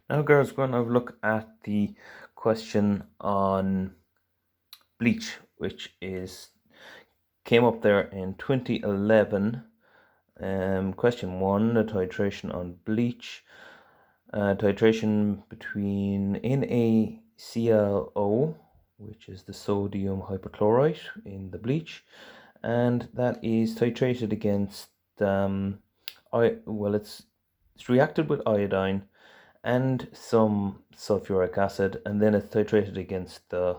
Now, girls, we're going to have a look at the question on bleach, which came up there in 2011. Question 1, the titration on bleach. Titration between NaClO, which is the sodium hypochlorite in the bleach, and that is titrated against it's reacted with iodine and some sulfuric acid, and then it's titrated against the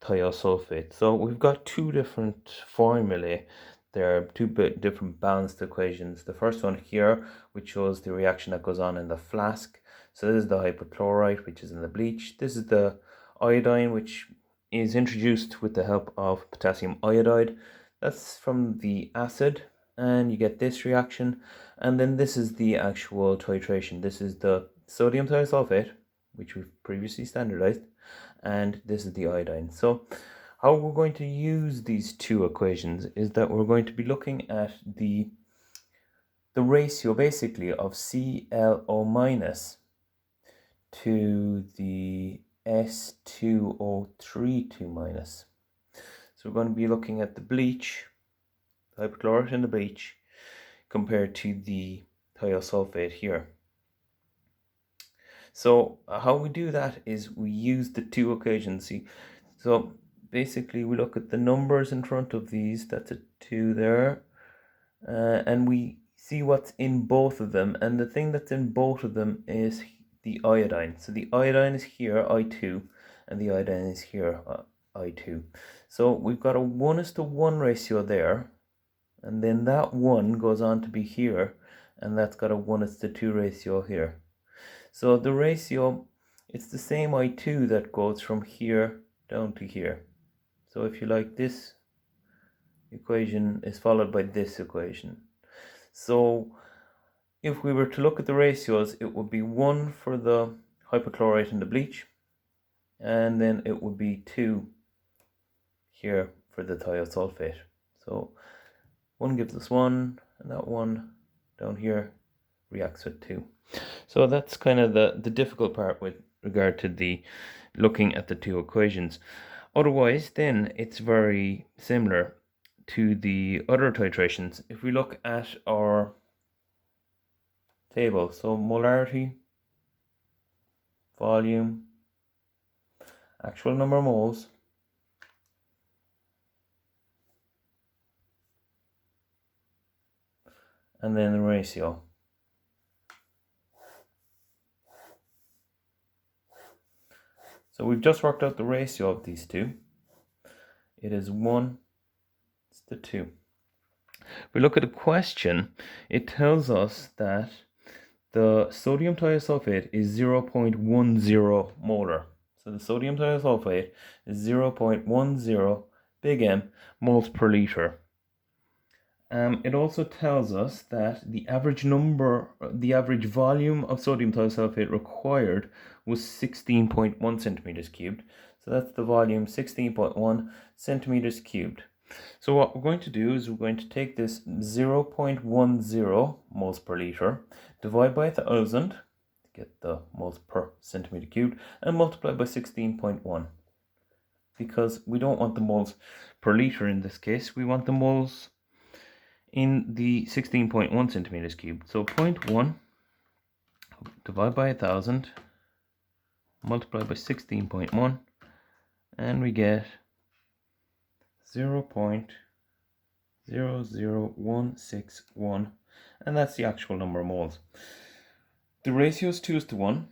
thiosulfate. So we've got two different formulae. There are two different balanced equations. The first one here, which shows the reaction that goes on in the flask. So this is the hypochlorite, which is in the bleach. This is the iodine, which is introduced with the help of potassium iodide. That's from the acid, and you get this reaction. And then this is the actual titration. This is the sodium thiosulfate, which we've previously standardized, and this is the iodine. So how we're going to use these two equations is that we're going to be looking at the ratio basically of ClO minus to the S2O3 2 minus. So we're going to be looking at the bleach, the hypochlorite in the bleach, compared to the thiosulfate here. So how we do that is we use the two equations. See, so basically we look at the numbers in front of these, that's a 2 there, and we see what's in both of them, and the thing that's in both of them is the iodine. So the iodine is here, I2, and the iodine is here, I2. So we've got a 1:1 ratio there, and then that 1 goes on to be here, and that's got a 1:2 ratio here. So the ratio, it's the same I2 that goes from here down to here. So if you like, this equation is followed by this equation. So if we were to look at the ratios, it would be 1 for the hypochlorite and the bleach, and then it would be 2 here for the thiosulfate. So 1 gives us 1, and that 1 down here reacts with 2. So that's kind of the difficult part with regard to the looking at the two equations. Otherwise, then it's very similar to the other titrations. If we look at our table, so molarity, volume, actual number of moles, and then the ratio. So we've just worked out the ratio of these two. It is 1:2. If we look at the question, it tells us that the sodium thiosulfate is 0.10 molar. So the sodium thiosulfate is 0.10 big M moles per liter. It also tells us that the average volume of sodium thiosulfate required was 16.1 centimeters cubed. So that's the volume, 16.1 centimeters cubed. So what we're going to do is we're going to take this 0.10 moles per liter, divide by 1,000 to get the moles per centimeter cubed, and multiply by 16.1. Because we don't want the moles per liter in this case, we want the moles in the 16.1 centimeters cubed. So 0.1 divide by 1,000 multiply by 16.1, and we get 0.00161, and that's the actual number of moles. The ratio is 2:1,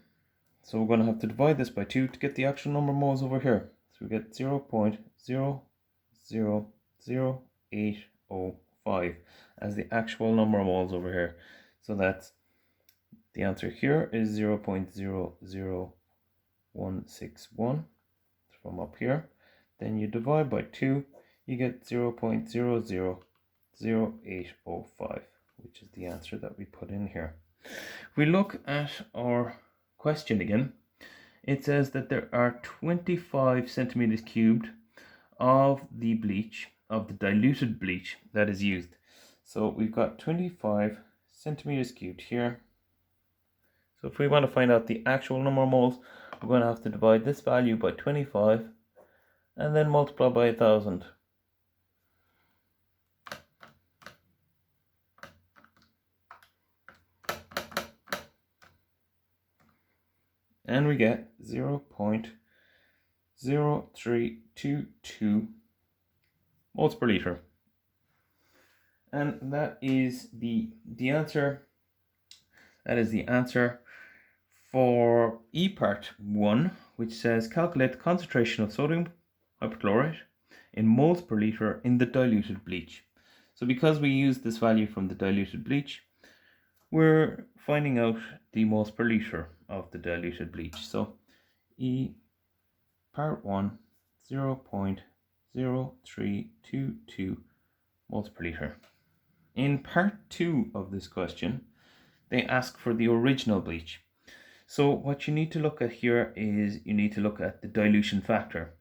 so we're going to have to divide this by 2 to get the actual number of moles over here. So we get 0.0000805 as the actual number of moles over here. So that's the answer here is 0.00161 from up here. Then you divide by 2, you get 0.000805, which is the answer that we put in here. If we look at our question again, it says that there are 25 centimeters cubed of the bleach, of the diluted bleach that is used. So we've got 25 centimeters cubed here. So if we want to find out the actual number of moles, we're going to have to divide this value by 25 and then multiply by 1000. And we get 0.0322 moles per liter. And that is the answer. That is the answer for E part 1, which says calculate the concentration of sodium hypochlorite in moles per liter in the diluted bleach. So because we used this value from the diluted bleach, we're finding out the moles per liter of the diluted bleach. So E part 1, 0.0322 moles per liter. In part 2 of this question, they ask for the original bleach. So what you need to look at here is you need to look at the dilution factor.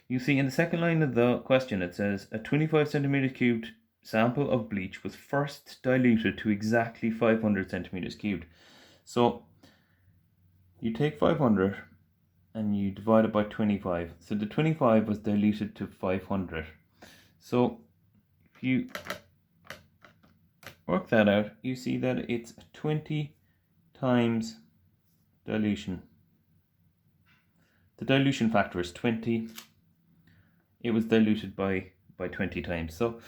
You see in the second line of the question it says a 25 centimeters cubed sample of bleach was first diluted to exactly 500 centimeters cubed. So you take 500 and you divide it by 25. So the 25 was diluted to 500. So if you work that out, you see that it's 20 times dilution. The dilution factor is 20. It was diluted by 20 times. So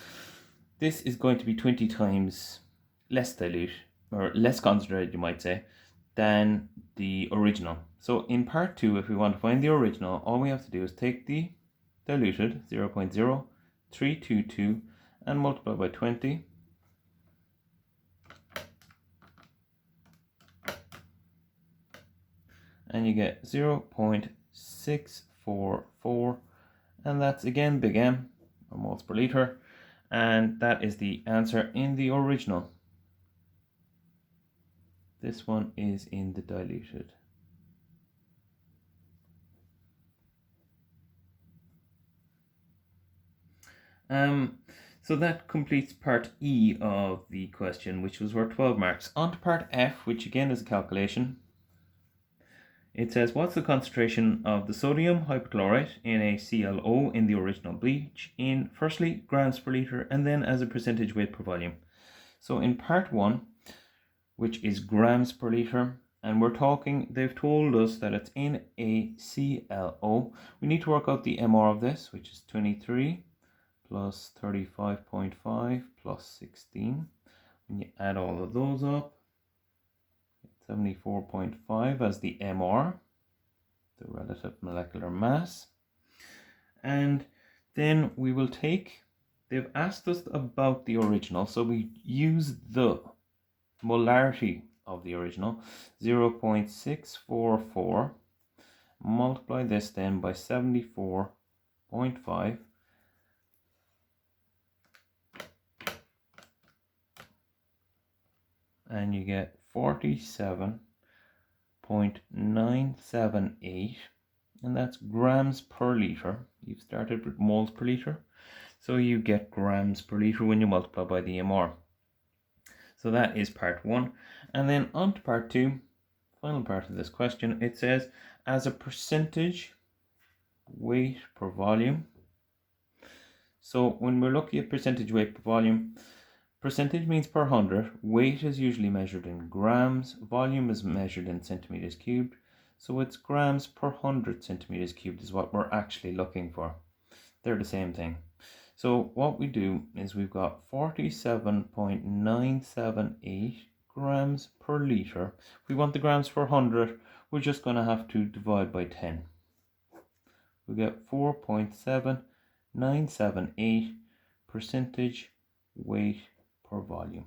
this is going to be 20 times less dilute, or less concentrated, you might say, than the original. So in part 2, if we want to find the original, all we have to do is take the diluted 0.0322 and multiply by 20. And you get 0.644, and that's again big M, or moles per liter, and that is the answer in the original. This one is in the diluted. So that completes part E of the question, which was worth 12 marks. On to part F, which again is a calculation. It says, what's the concentration of the sodium hypochlorite in a ClO in the original bleach in, firstly, grams per liter, and then as a percentage weight per volume. So in part 1, which is grams per liter, and we're talking, they've told us that it's in a ClO. We need to work out the MR of this, which is 23 plus 35.5 plus 16. When you add all of those up, 74.5 as the MR, the relative molecular mass. And then we will take, they've asked us about the original, so we use the molarity of the original, 0.644, multiply this then by 74.5, and you get 47.978, and that's grams per liter. You've started with moles per liter, so you get grams per liter when you multiply by the MR. So that is part 1. And then on to part 2, final part of this question. It says, as a percentage weight per volume. So when we're looking at percentage weight per volume, percentage means per 100, weight is usually measured in grams, volume is measured in centimeters cubed, so it's grams per 100 centimeters cubed is what we're actually looking for. They're the same thing. So what we do is we've got 47.978 grams per liter. If we want the grams per 100, we're just going to have to divide by 10. We get 4.7978 percentage weight per volume.